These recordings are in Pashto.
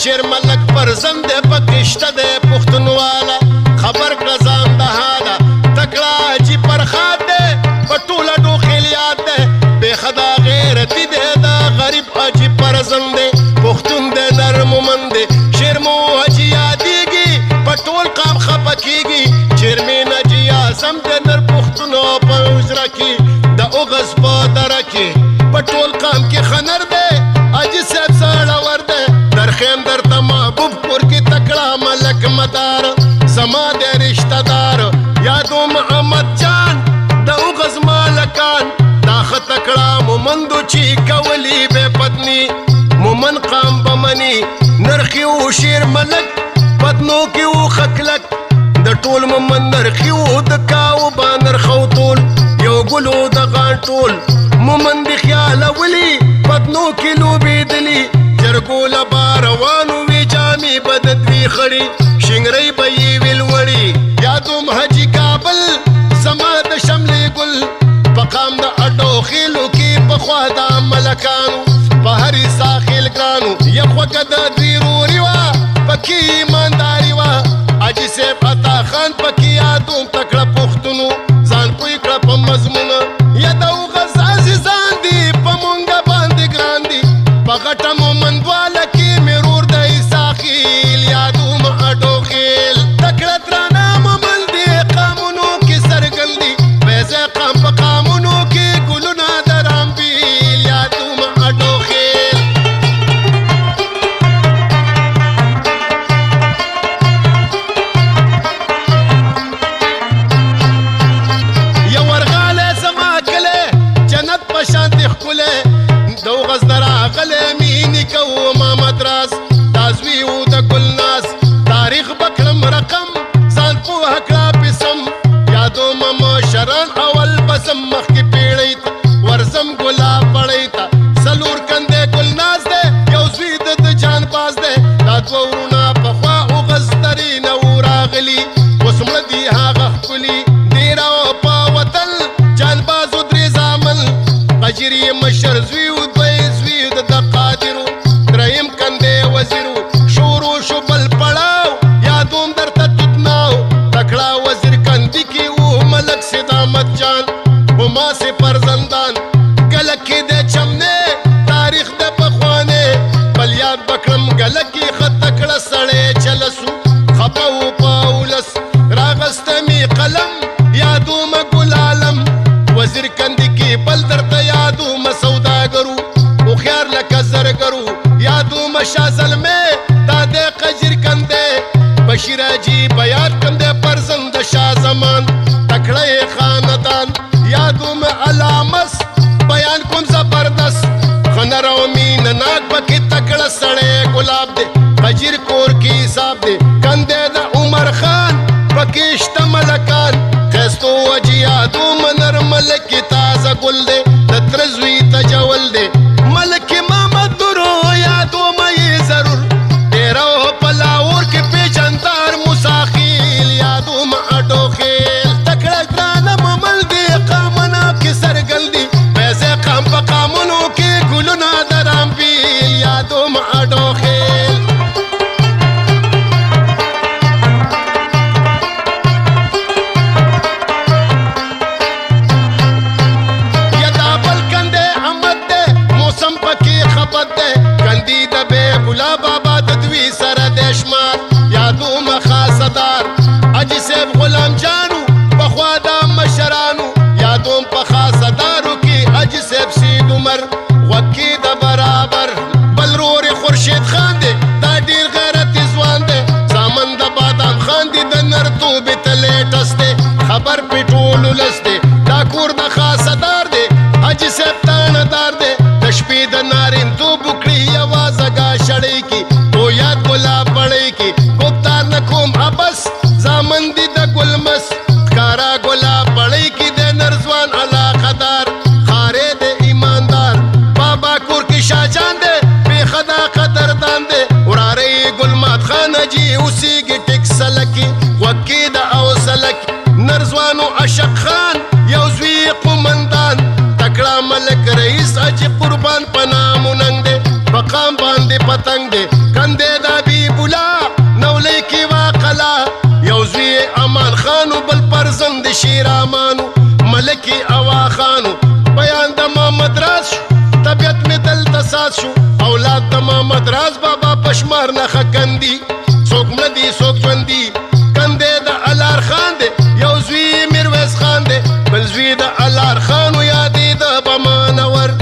شیر ملک پر زم دے پکشته دے پختونوالا خبر کړه ځان د حاله تکړه حاجي فرخاد دے پټوله ټوخیلیات دے بے خدا غیرتی دے دا غریب حاجي پر زم دے پختون دے نرم من دے شیر مو حاجي یادیږي پټول قام خپکیږي چیرمن حاجي اعظم دے نر پختونو په اجرا کې د اوغس په دره کې پټول قام کې خنر دے حاجي صاحب ساړه ور دے خیم در تا محبوب پور کی تکڑا ملک مدار زما دے رشتہ دار یادو محمد جان دا اغز مالکان داخ تکڑا مومندو چی کولی بے پتنی مومن قام بمنی نرخیو شیر ملک پتنو کیو خکلک دا ټول مومن نرخیو دکاو با نرخو طول یو گلو دا غان طول مومن دی خیال اولی پتنو کی لوبی دلی جرګول باروانو وی جامې بددوی خړي شنګرۍ به یې ویلوړي یادوم حاجي کابل زما د شملې ګل په قام د اډو خیلو کې پخوا د ملکانو په هرې ساخیل ګرانو یخوږه د دوی روري وه پکې ایمانداري وه حاجي صاحب عطا خان پکې یادوم تکړه پښتونو ځان پوی کړه په مضمونه یا د اوغز عزیزان دي په مونږه باندې ګران دي په غټه مومندواله کې مرور د عیساخیل یادوم اډو خیل تکړه درانه مومل دي قامونو کې سرګندي ویزه قام په قامونو کې ګلونه د رامبیل یادوم اډو خیل یو ورغاله زما کله جنت په شان دي ښکلی دو غز دراغلی مینی کو ما مدراس تازوی او د ګلناس تاریخ بکړم رقم ځان پوهه کړه پسم یادو مما شران اول بسم مخکې پیړۍ ته ورزم ګلاب پړۍ ته سلور کندې ګلناس دی یو زوی د جان باز دی دا دوه ورونه پخوا اوغز ترې نه و راغلي اوس مړه دي هغه ښکلي ډېره په وطن جان باز و درې زامن غجر یې مشر زوی و گلکی خط تکڑا سڑے چلسو خپاو پاولس راغستمی قلم یادو ما گل عالم وزیر کندی کی بل درتا یادو ما سوداگرو اخیار لکا زرگرو یادو ما شازل میں دادے قجر کندے بشیر جی بیاد کندے پرزند شاہ زمان تکڑے خاندان یادو ما علامس بیان کن زبردست خنرو مین ناک بکی تکڑا سڑے گلاب دے قجر کور کی حساب دے کندے دا عمر خان پکیشت ملکان خیستو وجی یادو منر ملکی تازہ گل دے تترزوی تجول دے ملکی محمد درو یادو مئی ضرور تیرو پلاور کی پیچندار مساخیل یادو ما اڈو خیل تکڑا گرانا ممل دے قامنا کی سرگل دی پیسے قام پا قامنو کی گلنا درام بیل یادو ما اڈو خیل خورشید خان دی دا ډیر غیرتي ځوان دی زامن د بادام خان دی د نرتوبې ته لیټس دی خبر پې ټول ولس دی دا کور د خاصدار دی حاجي صاحب تاڼهدار دی د شپې د نارینتوب وکړي یوازګا شړۍ کې تو یاد ګلاب بړۍ کې ګفتار نه کوم ابس زامن دی د ګلمس ښکارا ګلاب بړۍ کې د نرځوان علاقهدار خارې د ایماندار بابا کور کې شاهجان دی بېخدا قدردان دی وراره ګلمات خان حاجي اوسېږي ټیک سلکي غوږ د اوسلک نرځوانو اشق خان یو زوی قومندان تکړه ملک رئیس حاجي قربان په نامو ننګ دی په قام باندې پتنګ دی کندې د حبیب الله نولۍ کې واقلا یو زوی امان خانو بل پرزند شیر امانو ملکي اوا خانو بیان د محمد راز شو طبیعت مې دلته ساز شو اولاد د محمد راز بابا پشمار نه خکندي څوک مړه دي څوک ژوندي کندې د الار خان دی یو زوی میرویس خان دی بل زوی د الار خانو یادې د بمانور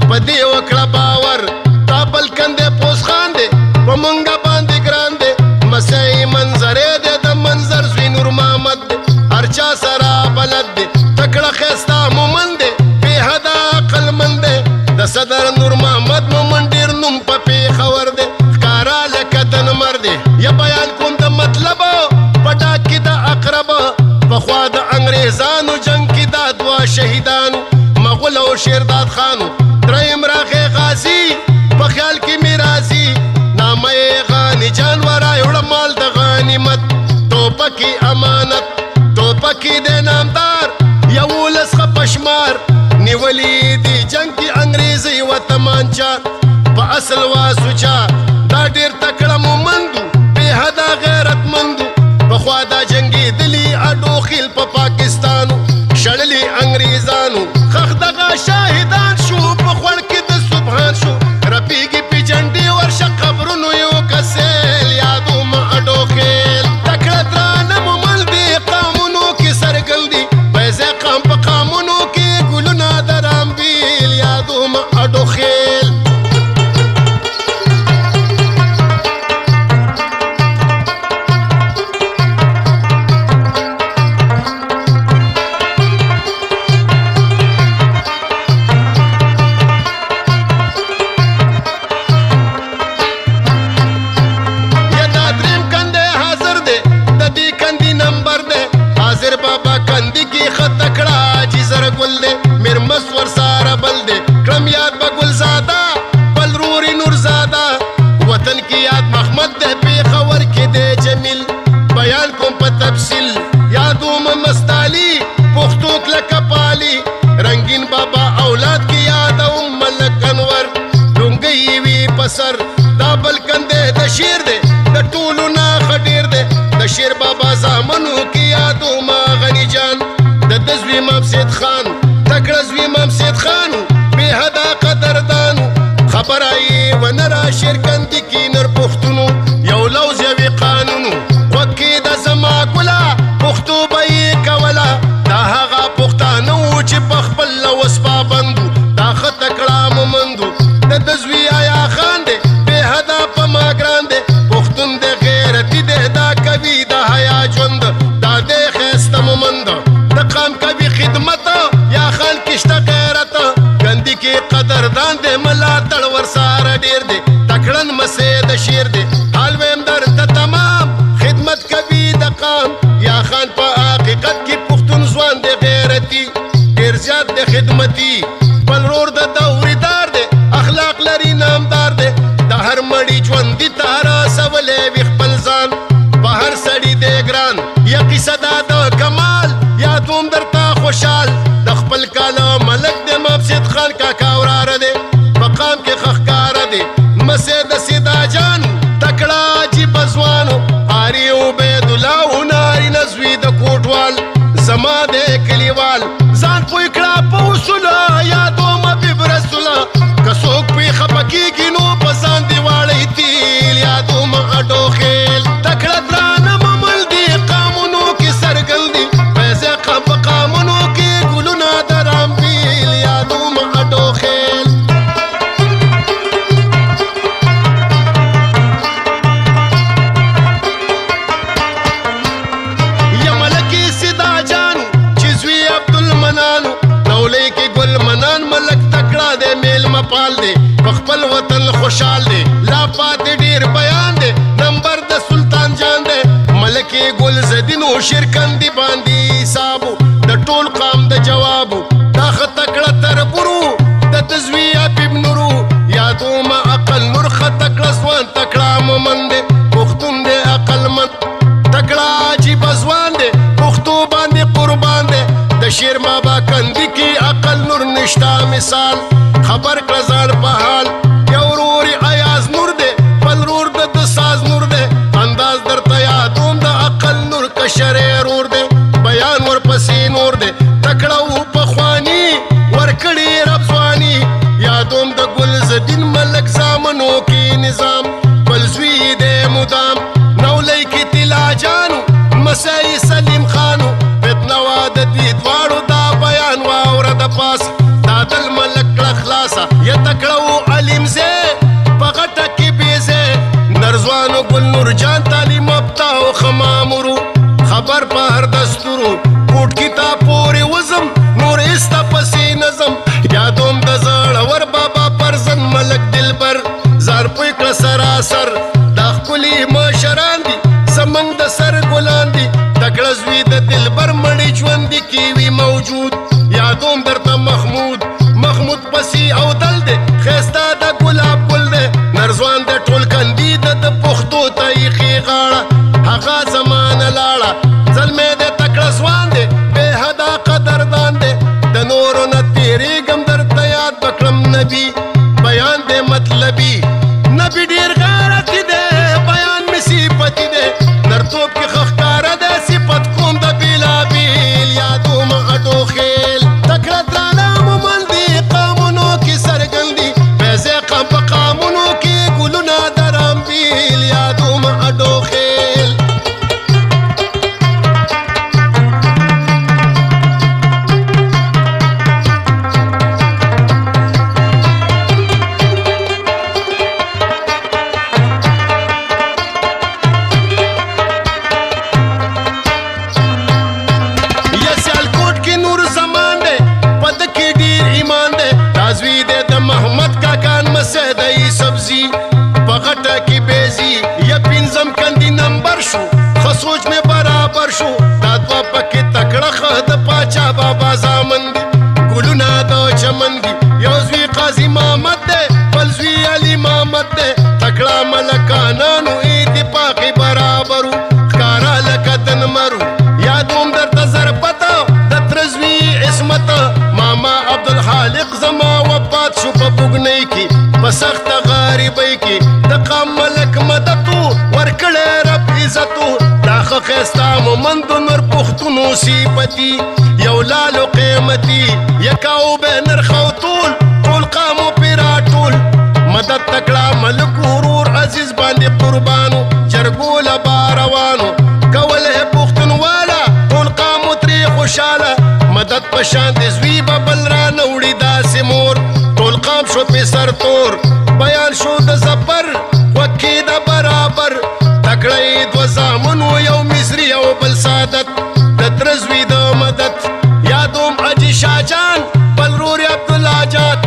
په دې وکړه باور دا بل کندې پوس خان دی په مونږه باندې ګران دی مسئ منظرې دی د منظر زوی نور محمد دی هر چا سره بلد دی تکړه ښایسته مومند دی بې حده عقلمند دی د صدر نور محمد مومند ډېر نوم په پېښور دی ښکارا لکه دنمر دی یا بیان کوم د مطلب په ډاک کې د اقرب پخوا د انګریزانو جنگ کې دا دوه شهیدانو مغول او شیرداد خانو دریم راغې غازي په خیال کې مې راځي نامه یې غاني جان ورای وړه مال د غنیمت ټوپکي امانت ټوپکي د نامدار یولس ښه پشمار نیولي دي جنگ کې انګریزي و تمانچا په اصل واسوچا دا ډېر تکړه مومندو بې حده غیرتمندو پخوا دا جنګېدلي اډو خیل په پاکستانو شړلي انګریزانو خخ دغه شاهدان شو په خوړ کې د سبحان شو رپېږي پې جنډې ورشه قبرونو یو کسیل یادو ما اډو خیل تکړه درانه مومل دي قامونو کې سرګل دي بیزه قام په قامونو کې ګلونه د رامبیل یادو ما اډو خیل سر دا بل کندې د شیر دی د ټولو نه ښه ډېر دی د شیر بابا زامنو کې یادو ما غني جان د زوی امام سید خان تکړه زوی امام سید خانو بې حده قدردانو خبره یې ونه را شیر کندې کې نر پښتونو یو لوز یوې قانونو غوږ کې د زما ګله پښتو به یې کوله دا هغه پښتانه وو چې په خپل لوس پابندو دا ښه تکړه مومندو د زوی آیا خان دی بې حده په ما ګران دی پښتون دی غیرتي دی دا کوي د حیا ژوند دا دی ښایسته مومند د قام کوي خدمت یا خان کې شته غیرت ګندي کې قدردان دی ملاتړ ورساره ډېر دی تکړن مسې د شیر دی حال ویم درته تمام خدمت کوي د قام یا خان په حقیقت کې پښتون ځوان دی غیرتي ډېر زیات دی خدمتي بل رور د دوریدار دی اخلاق لري نامدار دی د هر مړي ژوندي ته رسولی وي خپل ځان په هر سړي دی ګران یا قیصه دا د کمال یادوم درته خوشحال د خپل کاله ملک دی امام سید خان کاکا وراره دی په قام کې ښه ښکاره دی مسې د سیدا جان تکړه عجیبه ځوانو هاري عبیدالله نارینه زوی د کوټوال زما دی کلیوال ځان پوی کړه په اصوله یادوم حبیب رسوله که څوک پرې خفه کېږي نو په ځان دې واړی تیل یادوم اډو خیل تکړه درانه مومل دي قامونو کې سرګل دي پیسې قام په قامونو کې ټول قام د جوابو دا خطه کړه تربورو د تزوی ابن نورو یادوم عقل نور خطه کړه ځوان تکړه مومن دی پښتون دی عقل مند تکړه عجیب ځوان دی پښتو باندې قربان دی د شیر بابا کندي کې عقل نور نشتا مثال خبر کړه ځان په حال یو ورور ایاز نور دی بل ورور د ساز نور دی انداز درته یادوم د عقل نور کشر ورور دی بیان ورپسې نور دی تکړه و پخواني ورکړي رب ځواني یادوم د ګلزدین ملک زامنو کې نظام بل زوی دی مدام نولی کې طلا جانو مسائی سلیم خانو فتنه وا د دوی دواړو دا بیان واوره د پاس دا دل ملک کړه خلاصه یا تکړه و علیم زی په غټه کې بیزی نرځوانو ګل نور جان تعلیم یافته او خمامورو خبر په هر دستورو کوټ کتاب پورې وزم نور استا پسې نظم یادوم د زړور بابا پرزن ملک دلبر زار پوی کړه سراسر دا ښکلي مشران دي زمونږ د سر ګلان دي تکړه زوی د دلبر مړي ژوندي کې وي موجود یادوم درته محمود پسې او دل دی ښایسته د ګلاب ګل دی نرځوان د ټول کندي د پښتو تاریخي غاړه هغه زمانه لاړه زلمی دی تکړه ځوان دی بې حده قدردان دی د نورو نه تېرېږم درته یاد به کړم نبي بیان دی مطلبي نبي ډېر غیرتي دی بیان مې صفتي دی نرتوب کې ښه ښکاره دی صفت کوم د بېلابېل یادوم اډو خیل تکړه درانه مومن دي قامونو کې څرګندي بیځې قام په قامونو کې ګلونه د رامبېل یادوم اډو خیل سبزی په غټه کې بیزي یا پنځم کندي نمبر شو ښه سوچ مې برابر شو دا دوه پکې تکړه ښه د پاچا بابا زامن دي ګلونه د چمن دي یو زوی قاضي محمد دی بل زوی علي محمد دی تکړه ملکانانو اتفاقي برابرو ښکاره لکه د نمرو یادوم درته ضربته د تره زوی عصمت ماما عبدالخالق زما وفات شو په بوږنۍ کې په سخته غریبۍ کې د قام ملک مددو ورکړی رب عزتو دا ښه ښایسته مومندو نور پښتونو صفتي یو لالو قیمتي یکاو به نرخ او ټول قامو پې راټول مدد تکړه ملک ورور عزیز باندې قربانو جرګو له باروانو کول یې پښتونواله ټول قامو ترې خوشحاله مدد په شان د زوی به بل رانه وړي داسې مور ټول قام شو پې سرتور بیان شو د زبر وکې د برابر تکړه یې دوه زامنو یو مصري او بل سعادت د تره زوی د مدد یادوم حاجي شاه جان بل ورور یې عبدالله جان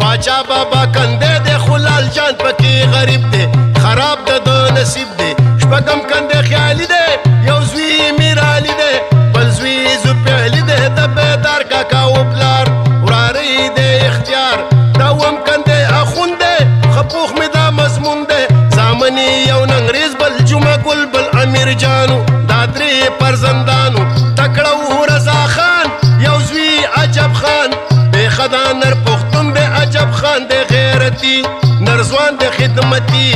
پاچا بابا کنده دی خو لال جان پکې غریب دی خراب د نصیب دی شپږم کنده خیالي دی یو زوی میرالي دی بل زوی زوپیالي دی د بیدار کاکا و پلار وراره دی اختیار دوم کنده اخون دی خپوخ می دا مضمون دی زامنی یو ننګریز بل جمعه ګل بل امیر جانو دا درې فرزندانو تکړه و رضا خان یو زوی عجب خان بې خدا نر پښتون بې عجب خان دی غیرتي نرځوان دی خدمتي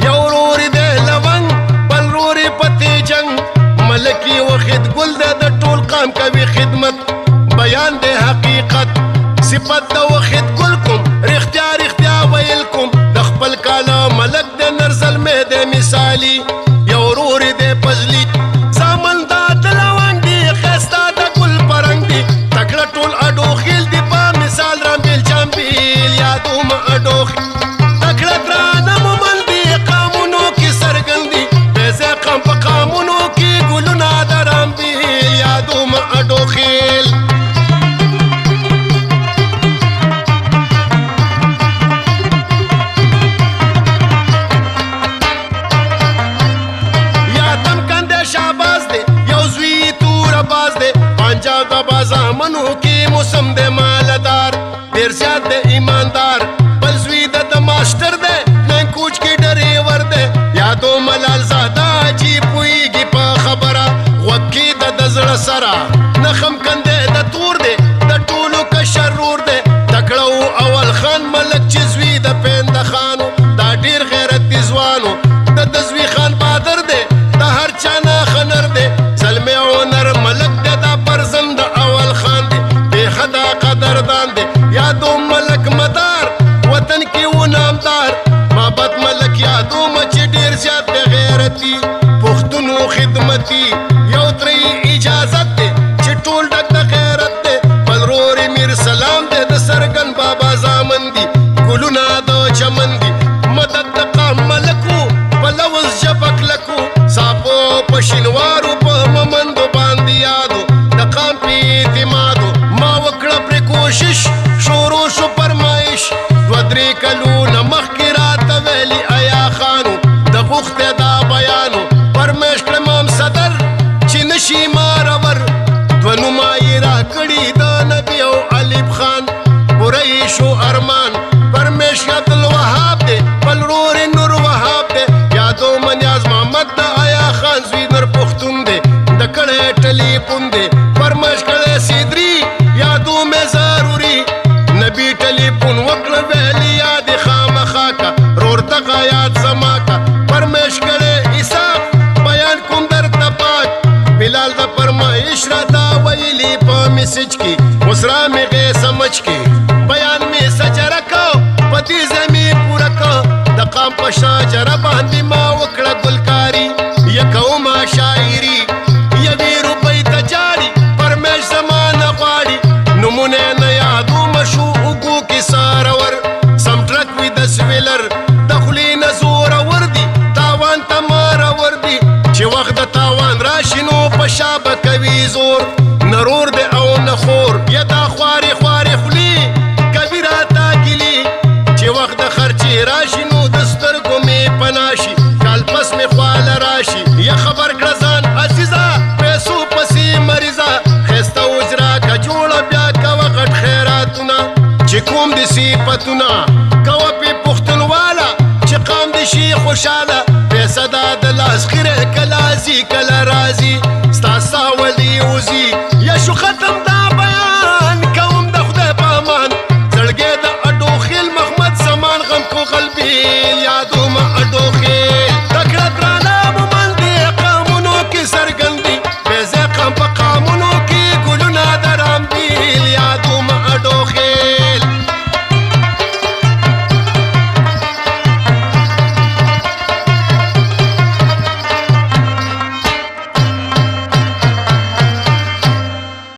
یو ورور دی لونګ بل ورور پتې جنګ ملکي وخت ګل دی د ټول قام کوي خدمت بیان دی حقیقت صفت د وخت ګل کوم رښتیا ویل کوم د خپل کاله ملک د نرزل مې د مثالي یو ورور دی پزلی زامن دا د لونګ دي ښایسته د ګل پرنګ دي تکړه ټول اډو خیل دي په مثال رامبېل چامبېل یادوم اډو تکړه درانه مومن دي قامونو کې څرګندي بیځې قام په قامونو کې ګلونه د رامبېل یادوم اډو خیل یادو ملال زاده چې پوهېږي په خبره غوږ کې د زړه سره نخم کندی د تور دی د ټولو کشر رور دی تکړه و اول خان ملک چې زوی د پینده خانو دا ډېر غیرتي ځوانو د زوی خان بادر دی د هر چا نه ښه نر دی زلمی هنر ملک دی دا پرزن د اول خان دی بېخه دا قدردان دی یادو ملک مدار وطن کې و نامدار محبت ملک یادوم چې ډېر زیات دی غیرتي پښتونو خدمتي یو ترې اجازت دی چې ټول ډک د غیرت دی بل رور میر سلام دی د سرګن بابا زامن دي ګلونه د چمن دي مدد د قام ملکو په لوز ژبه کلکو صافو په شینوارو په ممندو باندې یادو د قام پې اعتمادو ما وکړه پرې کوشش شروع شو فرمایش دوه درې کلونه مخکې راته ویلي ایا خانو د غوښتې دا بیانو فرمیش کړم صدر چې نشي مارور دوه نومه یې راکړي د نبي او الف خان پوره یې شو ارمان فرمیش عبدالوهاب دی بل ورور یې نور وهاب دی یادو منیاز محمد د ایا خان زوی نر پښتون دی د کړی ټلیفون دی فرمیش کړی سیدري یادو مې ضروري نبي ټلیفون وکړه ویلي یاد خامخا کا رور دغه یاد زما کا فرمیش کړی حساب بیان کوم درته پاک بلال د فرمایش راته ویلي په میسج کې اوس را مې غې سمجھ کې بیان مې سجره کو په دې زمې پوره کو د قام په شاجره باندې ما وکړه ګلکاري یکومه شاعري یوې روپۍ ته جاري فرمیش زما نه غواړي نومونه نه یادوم شو اوږو کې سارور سم ټرک وي د سویلر د خولې نه زورور دي تاوان ته مارور دي چې وخت د تاوان راشي نو په شا به کوي زور نه رور دی او نه خور یا دا خوارې خوارې خولې کوي راته ګیلې چې وخت د خرچې راشي نو د سترګو مې پناه شي کال پس مې خواله راشي یا خبر کړه ځان عزیزه پیسو پسې مریضه ښایسته اجرا که جوړه بیا کوه غټ خیراتونه چې کوم دي صفتونه کوه پې پښتونواله چې قام دې شي خوشحاله پیسه دا د لاس خیره کله ځي کله راځي ستا ساول دې وځي یا شو ختم